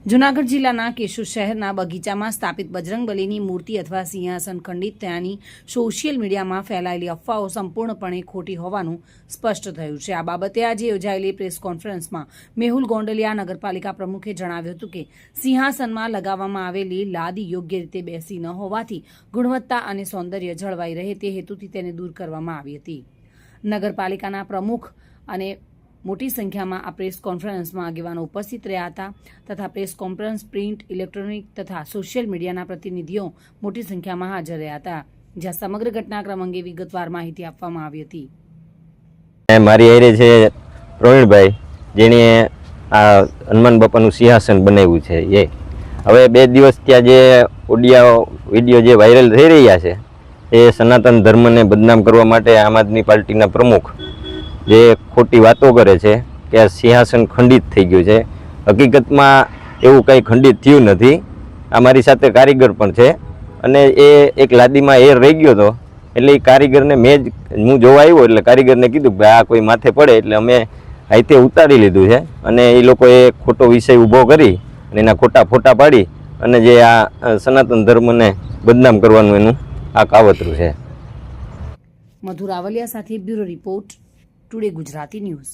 જૂનાગઢ જિલ્લાના કેશોદ શહેરના બગીચામાં સ્થાપિત બજરંગબલીની મૂર્તિ અથવા સિંહાસન ખંડિત થયાની સોશિયલ મીડિયામાં ફેલાયેલી અફવાઓ સંપૂર્ણપણે ખોટી હોવાનું સ્પષ્ટ થયું છે। આ બાબતે આજે યોજાયેલી પ્રેસ કોન્ફરન્સમાં મેહુલ ગોંડલિયા નગરપાલિકા પ્રમુખે જણાવ્યું હતું કે સિંહાસનમાં લગાવવામાં આવેલી લાદી યોગ્ય રીતે બેસી ન હોવાથી ગુણવત્તા અને સૌંદર્ય જળવાઈ રહે તે હેતુથી તેને દૂર કરવામાં આવી હતી। નગરપાલિકાના પ્રમુખ અને મોટી સંખ્યામાં આ પ્રેસ કોન્ફરન્સમાં આગેવાનો ઉપસ્થિત રહ્યા હતા તથા પ્રેસ કોન્ફરન્સ પ્રિન્ટ ઇલેક્ટ્રોનિક તથા સોશિયલ મીડિયાના પ્રતિનિધિઓ મોટી સંખ્યામાં હાજર રહ્યા હતા, જ્યાં સમગ્ર ઘટનાક્રમ અંગે વિગતવાર માહિતી આપવામાં આવી હતી। મારી હારે છે પ્રવીણભાઈ, જેણે આ હનુમાન બાપાનું સિંહાસન બનાવ્યું છે। એ હવે 2 દિવસ ત્યાં જે ઓડિયો વિડીયો જે વાયરલ થઈ રહ્યા છે એ સનાતન ધર્મને બદનામ કરવા માટે આમ આદમી પાર્ટીના પ્રમુખ જે ખોટી વાતો કરે છે કે આ સિંહાસન ખંડિત થઈ ગયું છે। હકીકતમાં એવું કંઈ ખંડિત થયું નથી। અમારી સાથે કારીગર પણ છે અને એ એક લાદીમાં એર રહી ગયો હતો, એટલે એ કારીગરને હું જોવા આવ્યો એટલે કારીગરને કીધું કે આ કોઈ માથે પડે, એટલે અમે હાથે ઉતારી લીધું છે અને એ લોકોએ ખોટો વિષય ઊભો કરી અને એના ખોટા ફોટા પાડી અને જે આ સનાતન ધર્મને બદનામ કરવાનું એનું આ કાવતરું છે। મધુર રાવલિયા સાથે bureau report, today Gujarati news.